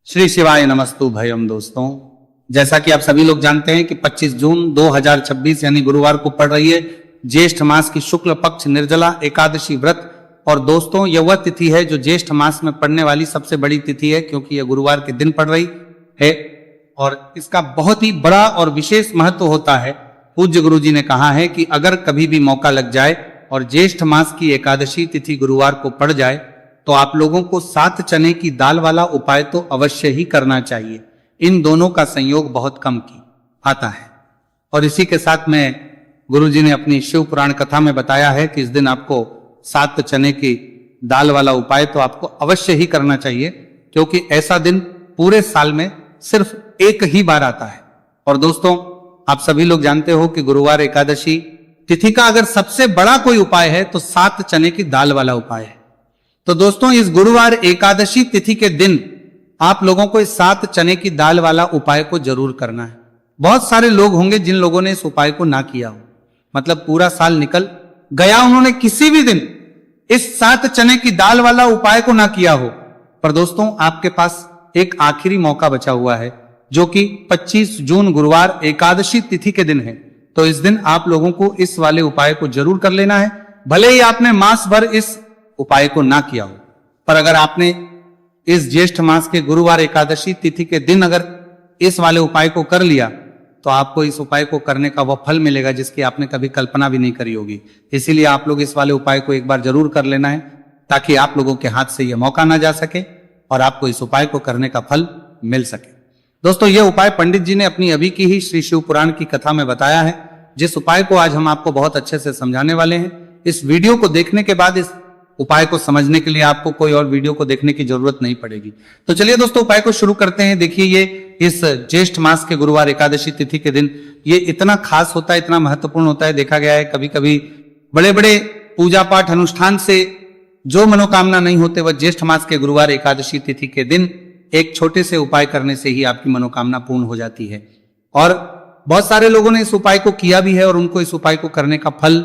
श्री शिवाय नमस्तु भयम। दोस्तों, जैसा कि आप सभी लोग जानते हैं कि 25 जून 2026 यानी गुरुवार को पड़ रही है ज्येष्ठ मास की शुक्ल पक्ष निर्जला एकादशी व्रत। और दोस्तों, यह वह तिथि है जो ज्येष्ठ मास में पड़ने वाली सबसे बड़ी तिथि है, क्योंकि यह गुरुवार के दिन पड़ रही है और इसका बहुत ही बड़ा और विशेष महत्व होता है। पूज्य गुरु जी ने कहा है कि अगर कभी भी मौका लग जाए और ज्येष्ठ मास की एकादशी तिथि गुरुवार को पड़ जाए तो आप लोगों को 7 चने की दाल वाला उपाय तो अवश्य ही करना चाहिए। इन दोनों का संयोग बहुत कम की आता है। और इसी के साथ में गुरुजी ने अपनी शिव पुराण कथा में बताया है कि इस दिन आपको 7 चने की दाल वाला उपाय तो आपको अवश्य ही करना चाहिए, क्योंकि ऐसा दिन पूरे साल में सिर्फ एक ही बार आता है। और दोस्तों, आप सभी लोग जानते हो कि गुरुवार एकादशी तिथि का अगर सबसे बड़ा कोई उपाय है तो 7 चने की दाल वाला उपाय है। तो दोस्तों, इस गुरुवार एकादशी तिथि के दिन आप लोगों को इस 7 चने की दाल वाला उपाय को जरूर करना है। बहुत सारे लोग होंगे जिन लोगों ने इस उपाय को ना किया हो, मतलब पूरा साल निकल गया, उन्होंने किसी भी दिन इस 7 चने की दाल वाला उपाय को ना किया हो। पर दोस्तों, आपके पास एक आखिरी मौका बचा हुआ है, जो कि 25 जून गुरुवार एकादशी तिथि के दिन है। तो इस दिन आप लोगों को इस वाले उपाय को जरूर कर लेना है। भले ही आपने मास भर इस उपाय को ना किया हो, पर अगर आपने इस ज्येष्ठ मास के गुरुवार एकादशी तिथि के दिन अगर इस वाले उपाय को कर लिया तो आपको इस उपाय को करने का वह फल मिलेगा जिसकी आपने कभी कल्पना भी नहीं करी होगी। इसीलिए आप लोग इस वाले उपाय को एक बार जरूर कर लेना है, ताकि आप लोगों के हाथ से यह मौका ना जा सके और आपको इस उपाय को करने का फल मिल सके। दोस्तों, यह उपाय पंडित जी ने अपनी अभी की ही श्री शिव पुराण की कथा में बताया है, जिस उपाय को आज हम आपको बहुत अच्छे से समझाने वाले हैं। इस वीडियो को देखने के बाद इस उपाय को समझने के लिए आपको कोई और वीडियो को देखने की जरूरत नहीं पड़ेगी। तो चलिए दोस्तों, उपाय को शुरू करते हैं। देखिए, ये इस ज्येष्ठ मास के गुरुवार एकादशी तिथि के दिन ये इतना खास होता है, इतना महत्वपूर्ण होता है। देखा गया है कभी कभी बड़े बड़े पूजा पाठ अनुष्ठान से जो मनोकामना नहीं होते, वह ज्येष्ठ मास के गुरुवार एकादशी तिथि के दिन एक छोटे से उपाय करने से ही आपकी मनोकामना पूर्ण हो जाती है। और बहुत सारे लोगों ने इस उपाय को किया भी है और उनको इस उपाय को करने का फल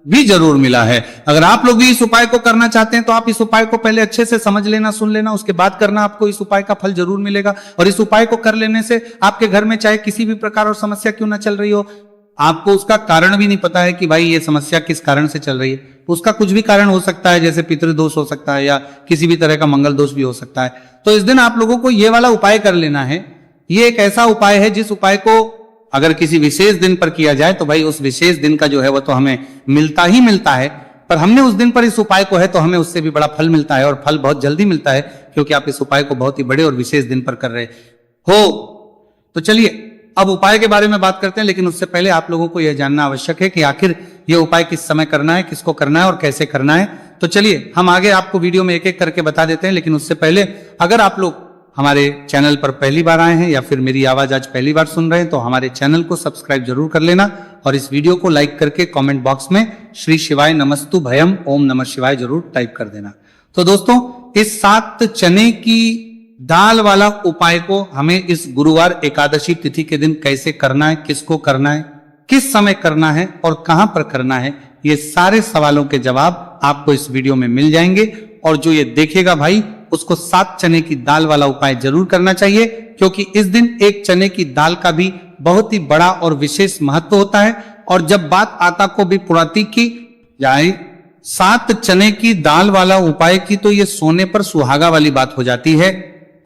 भी जरूर मिला है। अगर आप लोग भी इस उपाय को करना चाहते हैं तो आप इस उपाय को पहले अच्छे से समझ लेना, सुन लेना, उसके बाद करना। आपको इस उपाय का फल जरूर मिलेगा। और इस उपाय को कर लेने से आपके घर में चाहे किसी भी प्रकार और समस्या क्यों ना चल रही हो, आपको उसका कारण भी नहीं पता है कि भाई ये समस्या किस कारण से चल रही है। उसका कुछ भी कारण हो सकता है, जैसे पितृदोष हो सकता है या किसी भी तरह का मंगल दोष भी हो सकता है। तो इस दिन आप लोगों को ये वाला उपाय कर लेना है। ये एक ऐसा उपाय है जिस उपाय को अगर किसी विशेष दिन पर किया जाए तो भाई उस विशेष दिन का जो है वो तो हमें मिलता ही मिलता है, पर हमने उस दिन पर इस उपाय को है तो हमें उससे भी बड़ा फल मिलता है, और फल बहुत जल्दी मिलता है, क्योंकि आप इस उपाय को बहुत ही बड़े और विशेष दिन पर कर रहे हो। तो चलिए अब उपाय के बारे में बात करते हैं, लेकिन उससे पहले आप लोगों को यह जानना आवश्यक है कि आखिर यह उपाय किस समय करना है, किसको करना है और कैसे करना है। तो चलिए हम आगे आपको वीडियो में एक एक करके बता देते हैं। लेकिन उससे पहले अगर आप लोग हमारे चैनल पर पहली बार आए हैं या फिर मेरी आवाज आज पहली बार सुन रहे हैं तो हमारे चैनल को सब्सक्राइब जरूर कर लेना, और इस वीडियो को लाइक करके कमेंट बॉक्स में श्री शिवाय नमस्तु भयम ओम नमः शिवाय जरूर टाइप कर देना। तो दोस्तों, इस 7 चने की दाल वाला उपाय को हमें इस गुरुवार एकादशी तिथि के दिन कैसे करना है, किसको करना है, किस समय करना है और कहां पर करना है, ये सारे सवालों के जवाब आपको इस वीडियो में मिल जाएंगे। और जो ये देखेगा भाई, उसको 7 चने की दाल वाला उपाय जरूर करना चाहिए, क्योंकि इस दिन एक चने की दाल का भी बहुत ही बड़ा और विशेष महत्व होता है। और जब बात आता को भी पुराती की जाए 7 चने की दाल वाला उपाय की, तो ये सोने पर सुहागा वाली बात हो जाती है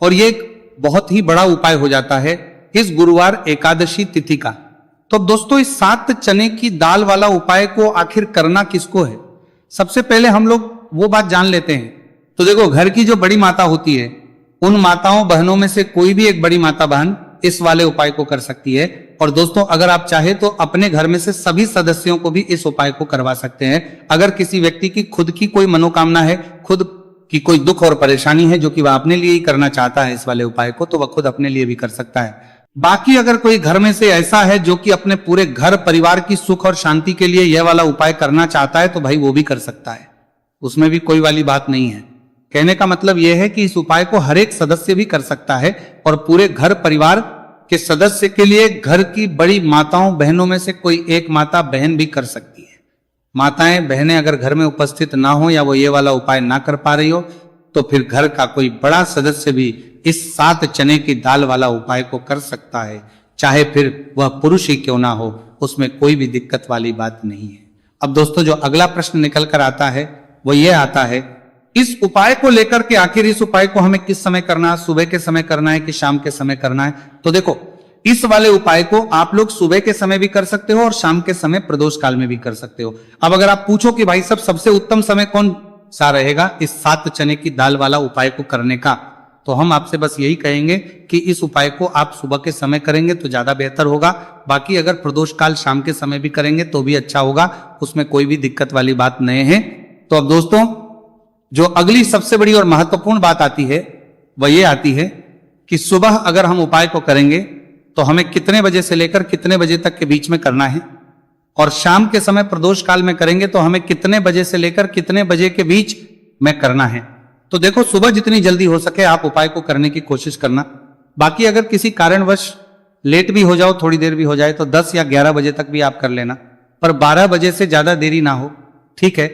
और ये एक बहुत ही बड़ा उपाय हो जाता है इस गुरुवार एकादशी तिथि का। तो दोस्तों, इस 7 चने की दाल वाला उपाय को आखिर करना किसको है, सबसे पहले हम लोग वो बात जान लेते हैं। तो देखो, घर की जो बड़ी माता होती है, उन माताओं बहनों में से कोई भी एक बड़ी माता बहन इस वाले उपाय को कर सकती है। और दोस्तों, अगर आप चाहे तो अपने घर में से सभी सदस्यों को भी इस उपाय को करवा सकते हैं। अगर किसी व्यक्ति की खुद की कोई मनोकामना है, खुद की कोई दुख और परेशानी है जो कि वह अपने लिए ही करना चाहता है इस वाले उपाय को, तो वह खुद अपने लिए भी कर सकता है। बाकी अगर कोई घर में से ऐसा है जो कि अपने पूरे घर परिवार की सुख और शांति के लिए यह वाला उपाय करना चाहता है, तो भाई वो भी कर सकता है, उसमें भी कोई वाली बात नहीं है। कहने का मतलब यह है कि इस उपाय को हर एक सदस्य भी कर सकता है, और पूरे घर परिवार के सदस्य के लिए घर की बड़ी माताओं बहनों में से कोई एक माता बहन भी कर सकती है। माताएं बहनें अगर घर में उपस्थित ना हो या वो ये वाला उपाय ना कर पा रही हो, तो फिर घर का कोई बड़ा सदस्य भी इस 7 चने की दाल वाला उपाय को कर सकता है, चाहे फिर वह पुरुष ही क्यों ना हो, उसमें कोई भी दिक्कत वाली बात नहीं है। अब दोस्तों जो अगला प्रश्न निकल कर आता है वो ये आता है, इस उपाय को लेकर के आखिर इस उपाय को हमें किस समय करना है, सुबह के समय करना है कि शाम के समय करना है? तो देखो, इस वाले उपाय को आप लोग सुबह के समय भी कर सकते हो और शाम के समय प्रदोष काल में भी कर सकते हो। अब अगर आप पूछो कि भाई साहब सबसे उत्तम समय कौन सा रहेगा इस 7 चने की दाल वाला उपाय को करने का, तो हम आपसे बस यही कहेंगे कि इस उपाय को आप सुबह के समय करेंगे तो ज्यादा बेहतर होगा। बाकी अगर प्रदोष काल शाम के समय भी करेंगे तो भी अच्छा होगा, उसमें कोई भी दिक्कत वाली बात नहीं है। तो अब दोस्तों जो अगली सबसे बड़ी और महत्वपूर्ण बात आती है वह ये आती है कि सुबह अगर हम उपाय को करेंगे तो हमें कितने बजे से लेकर कितने बजे तक के बीच में करना है, और शाम के समय प्रदोष काल में करेंगे तो हमें कितने बजे से लेकर कितने बजे के बीच में करना है। तो देखो, सुबह जितनी जल्दी हो सके आप उपाय को करने की कोशिश करना। बाकी अगर किसी कारणवश लेट भी हो जाओ, थोड़ी देर भी हो जाए, तो 10 या 11 बजे तक भी आप कर लेना, पर 12 बजे से ज्यादा देरी ना हो, ठीक है?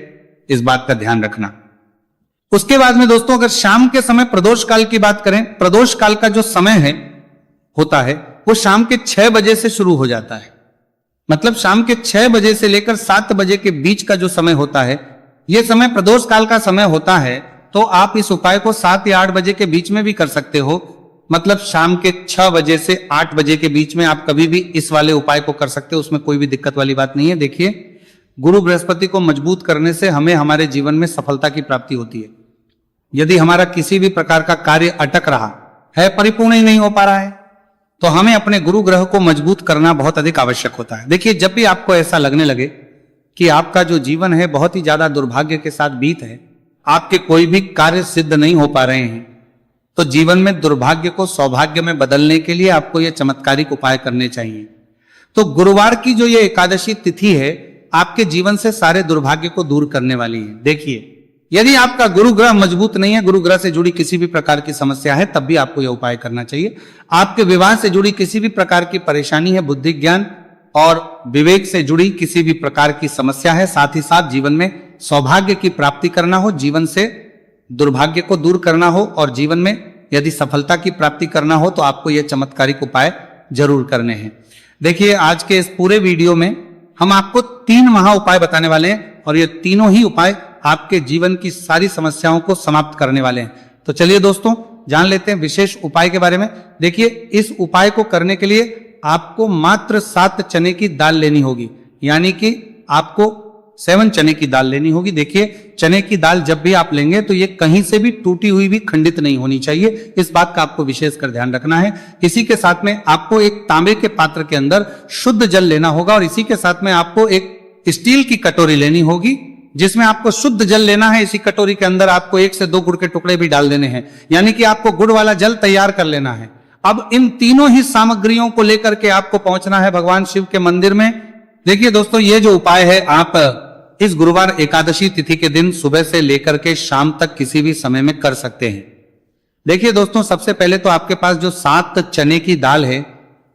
इस बात का ध्यान रखना। उसके बाद में दोस्तों अगर शाम के समय प्रदोष काल की बात करें, प्रदोष काल का जो समय है होता है वो शाम के 6 बजे से शुरू हो जाता है। मतलब शाम के 6 बजे से लेकर 7 बजे के बीच का जो समय होता है, यह समय प्रदोष काल का समय होता है। तो आप इस उपाय को 7 या 8 बजे के बीच में भी कर सकते हो। मतलब शाम के 6 बजे से 8 बजे के बीच में आप कभी भी इस वाले उपाय को कर सकते हो, उसमें कोई भी दिक्कत वाली बात नहीं है। देखिए, गुरु बृहस्पति को मजबूत करने से हमें हमारे जीवन में सफलता की प्राप्ति होती है। यदि हमारा किसी भी प्रकार का कार्य अटक रहा है, परिपूर्ण ही नहीं हो पा रहा है, तो हमें अपने गुरु ग्रह को मजबूत करना बहुत अधिक आवश्यक होता है। देखिए, जब भी आपको ऐसा लगने लगे कि आपका जो जीवन है बहुत ही ज्यादा दुर्भाग्य के साथ बीत है, आपके कोई भी कार्य सिद्ध नहीं हो पा रहे हैं, तो जीवन में दुर्भाग्य को सौभाग्य में बदलने के लिए आपको ये चमत्कारिक उपाय करने चाहिए। तो गुरुवार की जो ये एकादशी तिथि है आपके जीवन से सारे दुर्भाग्य को दूर करने वाली है। देखिए, यदि आपका गुरु ग्रह मजबूत नहीं है, गुरु ग्रह से जुड़ी किसी भी प्रकार की समस्या है, तब भी आपको यह उपाय करना चाहिए। आपके विवाह से जुड़ी किसी भी प्रकार की परेशानी है, बुद्धि ज्ञान और विवेक से जुड़ी किसी भी प्रकार की समस्या है, साथ ही साथ जीवन में सौभाग्य की प्राप्ति करना हो, जीवन से दुर्भाग्य को दूर करना हो और जीवन में यदि सफलता की प्राप्ति करना हो, तो आपको यह चमत्कारिक उपाय जरूर करने हैं। देखिए, आज के इस पूरे वीडियो में हम आपको 3 महा उपाय बताने वाले हैं और ये तीनों ही उपाय आपके जीवन की सारी समस्याओं को समाप्त करने वाले हैं। तो चलिए दोस्तों, जान लेते हैं विशेष उपाय के बारे में। देखिए, इस उपाय को करने के लिए आपको मात्र 7 चने की दाल लेनी होगी, यानी कि आपको 7 चने की दाल लेनी होगी। देखिए, चने की दाल जब भी आप लेंगे तो ये कहीं से भी टूटी हुई भी खंडित नहीं होनी चाहिए, इस बात का आपको विशेष कर ध्यान रखना है। इसी के साथ में आपको एक तांबे के पात्र के अंदर शुद्ध जल लेना होगा और इसी के साथ में आपको एक स्टील की कटोरी लेनी होगी जिसमें आपको शुद्ध जल लेना है। इसी कटोरी के अंदर आपको 1 से 2 गुड़ के टुकड़े भी डाल देने हैं, यानी कि आपको गुड़ वाला जल तैयार कर लेना है। अब इन तीनों ही सामग्रियों को लेकर के आपको पहुंचना है भगवान शिव के मंदिर में। देखिए दोस्तों, ये जो उपाय है आप इस गुरुवार एकादशी तिथि के दिन सुबह से लेकर के शाम तक किसी भी समय में कर सकते हैं। देखिए दोस्तों, सबसे पहले तो आपके पास जो 7 चने की दाल है,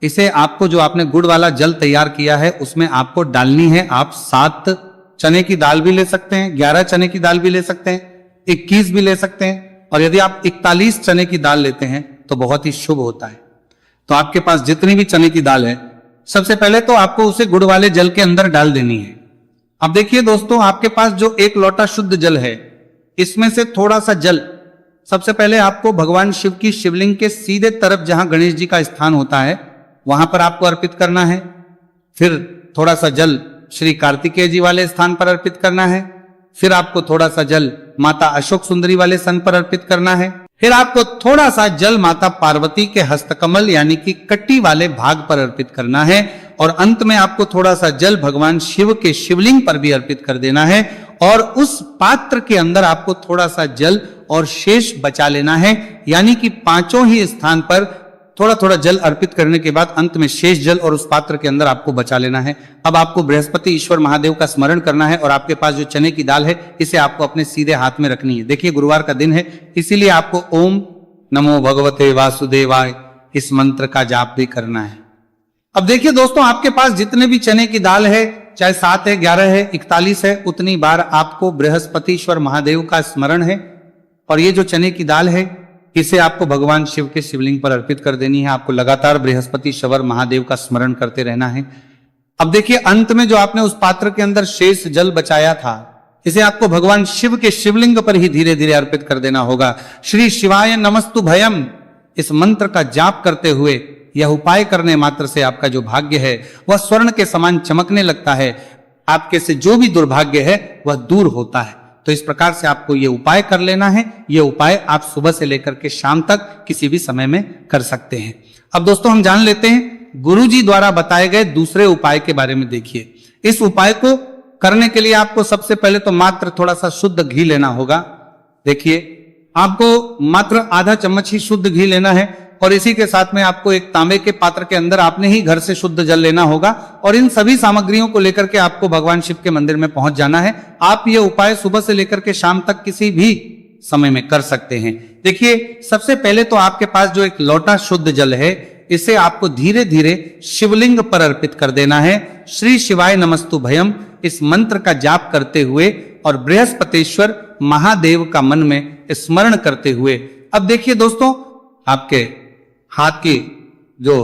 इसे आपको जो आपने गुड़ वाला जल तैयार किया है उसमें आपको डालनी है। आप 7 चने की दाल भी ले सकते हैं, 11 चने की दाल भी ले सकते हैं, 21 भी ले सकते हैं, और यदि आप 41 चने की दाल लेते हैं तो बहुत ही शुभ होता है। तो आपके पास जितनी भी चने की दाल है, सबसे पहले तो आपको उसे गुड़ वाले जल के अंदर डाल देनी है। अब देखिए दोस्तों, आपके पास जो 1 लोटा शुद्ध जल है, इसमें से थोड़ा सा जल सबसे पहले आपको भगवान शिव की शिवलिंग के सीधे तरफ जहां गणेश जी का स्थान होता है वहां पर आपको अर्पित करना है। फिर थोड़ा सा जल श्री कार्तिकेय जी वाले स्थान पर अर्पित करना है। फिर आपको थोड़ा सा जल माता अशोक सुंदरी वाले सन पर अर्पित करना है। फिर आपको थोड़ा सा जल माता पार्वती के हस्तकमल यानी कि कट्टी वाले भाग पर अर्पित करना है। और अंत में आपको थोड़ा सा जल भगवान शिव के शिवलिंग पर भी अर्पित कर देना है। और उस पात्र के अंदर आपको थोड़ा सा जल और शेष बचा लेना है, यानी कि 5 ही स्थान पर थोड़ा थोड़ा जल अर्पित करने के बाद अंत में शेष जल और उस पात्र के अंदर आपको बचा लेना है। अब आपको बृहस्पति ईश्वर महादेव का स्मरण करना है और आपके पास जो चने की दाल है इसे आपको अपने सीधे हाथ में रखनी है। देखिए, गुरुवार का दिन है, इसीलिए आपको ओम नमो भगवते वासुदेवाय इस मंत्र का जाप भी करना है। अब देखिए दोस्तों, आपके पास जितने भी चने की दाल है, चाहे 7 है, 11 है, 41 है, उतनी बार आपको बृहस्पति ईश्वर महादेव का स्मरण है। और ये जो चने की दाल है इसे आपको भगवान शिव के शिवलिंग पर अर्पित कर देनी है। आपको लगातार बृहस्पति शवर महादेव का स्मरण करते रहना है। अब देखिए अंत में जो आपने उस पात्र के अंदर शेष जल बचाया था इसे आपको भगवान शिव के शिवलिंग पर ही धीरे धीरे अर्पित कर देना होगा। श्री शिवाय नमस्तु भयम इस मंत्र का जाप करते हुए यह उपाय करने मात्र से आपका जो भाग्य है वह स्वर्ण के समान चमकने लगता है। आपके से जो भी दुर्भाग्य है वह दूर होता है। तो इस प्रकार से आपको यह उपाय कर लेना है। यह उपाय आप सुबह से लेकर के शाम तक किसी भी समय में कर सकते हैं। अब दोस्तों हम जान लेते हैं गुरुजी द्वारा बताए गए दूसरे उपाय के बारे में। देखिए इस उपाय को करने के लिए आपको सबसे पहले तो मात्र थोड़ा सा शुद्ध घी लेना होगा। देखिए आपको मात्र आधा चम्मच ही शुद्ध घी लेना है और इसी के साथ में आपको एक तांबे के पात्र के अंदर आपने ही घर से शुद्ध जल लेना होगा और इन सभी सामग्रियों को लेकर के आपको भगवान शिव के मंदिर में पहुंच जाना है। आप ये उपाय सुबह से लेकर के शाम तक किसी भी समय में कर सकते हैं। देखिए सबसे पहले तो आपके पास जो एक लोटा शुद्ध जल है इसे आपको धीरे धीरे शिवलिंग पर अर्पित कर देना है। श्री शिवाय नमस्तु भयम इस मंत्र का जाप करते हुए और बृहस्पतिश्वर महादेव का मन में स्मरण करते हुए। अब देखिए दोस्तों आपके हाथ की जो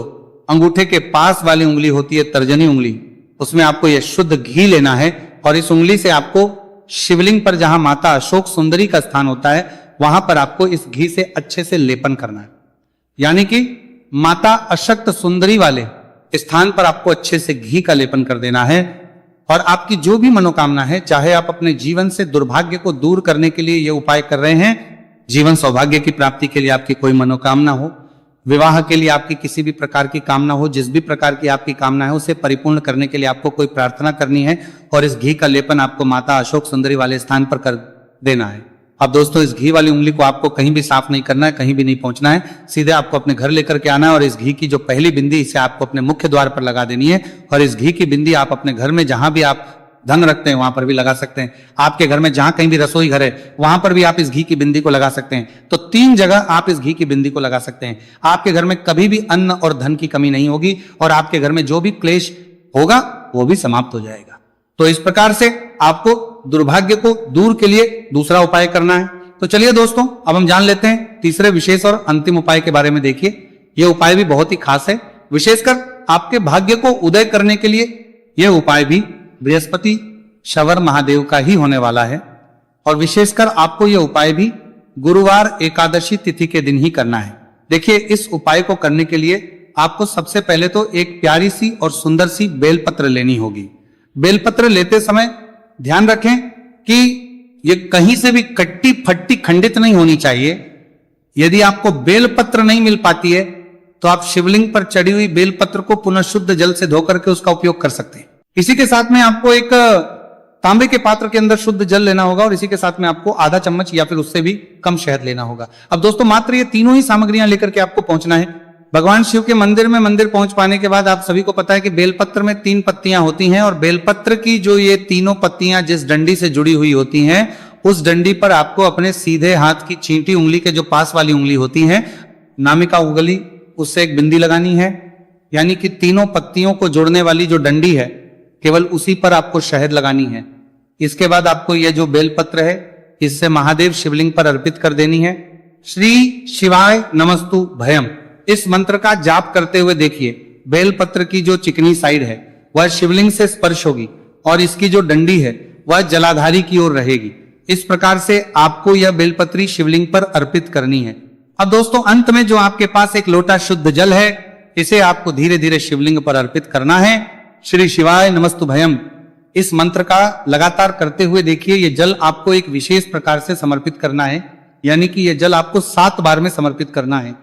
अंगूठे के पास वाली उंगली होती है तर्जनी उंगली, उसमें आपको यह शुद्ध घी लेना है और इस उंगली से आपको शिवलिंग पर जहां माता अशोक सुंदरी का स्थान होता है वहां पर आपको इस घी से अच्छे से लेपन करना है। यानी कि माता अशक्त सुंदरी वाले स्थान पर आपको अच्छे से घी का लेपन कर देना है और आपकी जो भी मनोकामना है, चाहे आप अपने जीवन से दुर्भाग्य को दूर करने के लिए ये उपाय कर रहे हैं, जीवन सौभाग्य की प्राप्ति के लिए आपकी कोई मनोकामना हो, विवाह के लिए आपकी किसी भी प्रकार की कामना हो, जिस भी प्रकार की आपकी कामना है उसे परिपूर्ण करने के लिए आपको कोई प्रार्थना करनी है और इस घी का लेपन आपको माता अशोक सुंदरी वाले स्थान पर कर देना है। अब दोस्तों इस घी वाली उंगली को आपको कहीं भी साफ नहीं करना है, कहीं भी नहीं पहुंचना है, सीधे आपको अपने घर लेकर के आना है और इस घी की जो पहली बिंदी इसे आपको अपने मुख्य द्वार पर लगा देनी है और इस घी की बिंदी आप अपने घर में जहां भी आप धन रखते हैं वहां पर भी लगा सकते हैं। आपके घर में जहां कहीं भी रसोई घर है वहां पर भी आप इस घी की बिंदी को लगा सकते हैं। तो 3 जगह आप इस घी की बिंदी को लगा सकते हैं। आपके घर में कभी भी अन्न और धन की कमी नहीं होगी और आपके घर में जो भी क्लेश होगा वो भी समाप्त हो जाएगा। तो इस प्रकार से आपको दुर्भाग्य को दूर के लिए दूसरा उपाय करना है। तो चलिए दोस्तों अब हम जान लेते हैं तीसरे विशेष और अंतिम उपाय के बारे में। देखिए यह उपाय भी बहुत ही खास है, विशेषकर आपके भाग्य को उदय करने के लिए यह उपाय भी बृहस्पति शवर महादेव का ही होने वाला है और विशेषकर आपको यह उपाय भी गुरुवार एकादशी तिथि के दिन ही करना है। देखिए इस उपाय को करने के लिए आपको सबसे पहले तो एक प्यारी सी और सुंदर सी बेलपत्र लेनी होगी। बेलपत्र लेते समय ध्यान रखें कि ये कहीं से भी कट्टी फट्टी खंडित नहीं होनी चाहिए। यदि आपको बेलपत्र नहीं मिल पाती है तो आप शिवलिंग पर चढ़ी हुई बेलपत्र को पुनः शुद्ध जल से धोकर के उसका उपयोग कर सकते हैं। इसी के साथ में आपको एक तांबे के पात्र के अंदर शुद्ध जल लेना होगा और इसी के साथ में आपको आधा चम्मच या फिर उससे भी कम शहद लेना होगा। अब दोस्तों मात्र ये तीनों ही सामग्रियां लेकर के आपको पहुंचना है भगवान शिव के मंदिर में। मंदिर पहुंच पाने के बाद आप सभी को पता है कि बेलपत्र में 3 पत्तियां होती हैं और बेलपत्र की जो ये तीनों पत्तियां जिस डंडी से जुड़ी हुई होती हैं उस डंडी पर आपको अपने सीधे हाथ की चींटी उंगली के जो पास वाली उंगली होती है नामिका उंगली उससे एक बिंदी लगानी है। यानी कि तीनों पत्तियों को जोड़ने वाली जो डंडी है केवल उसी पर आपको शहद लगानी है। इसके बाद आपको यह जो बेलपत्र है इससे महादेव शिवलिंग पर अर्पित कर देनी है। श्री शिवाय नमस्तु भयम इस मंत्र का जाप करते हुए देखिए बेलपत्र की जो चिकनी साइड है वह शिवलिंग से स्पर्श होगी और इसकी जो डंडी है वह जलाधारी की ओर रहेगी। इस प्रकार से आपको यह बेलपत्री शिवलिंग पर अर्पित करनी है। अब दोस्तों अंत में जो आपके पास एक लोटा शुद्ध जल है इसे आपको धीरे धीरे शिवलिंग पर अर्पित करना है। श्री शिवाय नमस्तु भयम इस मंत्र का लगातार करते हुए देखिए ये जल आपको एक विशेष प्रकार से समर्पित करना है। यानी कि यह जल आपको 7 बार में समर्पित करना है।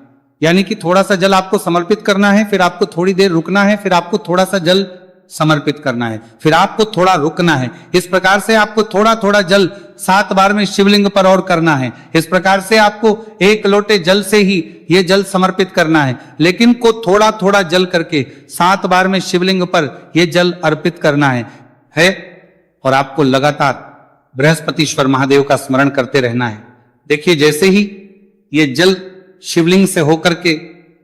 यानी कि थोड़ा सा जल आपको समर्पित करना है, फिर आपको थोड़ी देर रुकना है, फिर आपको थोड़ा सा जल समर्पित करना है, फिर आपको थोड़ा रुकना है। इस प्रकार से आपको थोड़ा थोड़ा जल 7 बार में शिवलिंग पर और करना है। इस प्रकार से आपको 1 लोटे जल से ही ये जल समर्पित करना है, लेकिन को थोड़ा थोड़ा जल करके 7 बार में शिवलिंग पर यह जल अर्पित करना है और आपको लगातार बृहस्पतिश्वर महादेव का स्मरण करते रहना है। देखिए जैसे ही ये जल शिवलिंग से होकर के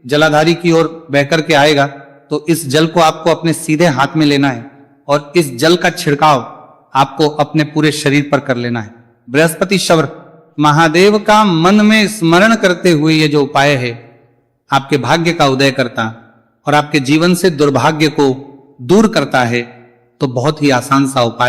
जलाधारी की ओर बहकर के आएगा तो इस जल को आपको अपने सीधे हाथ में लेना है और इस जल का छिड़काव आपको अपने पूरे शरीर पर कर लेना है। बृहस्पति शवर महादेव का मन में स्मरण करते हुए ये जो उपाय है आपके भाग्य का उदय करता और आपके जीवन से दुर्भाग्य को दूर करता है, तो बहुत ही आसान सा उपाय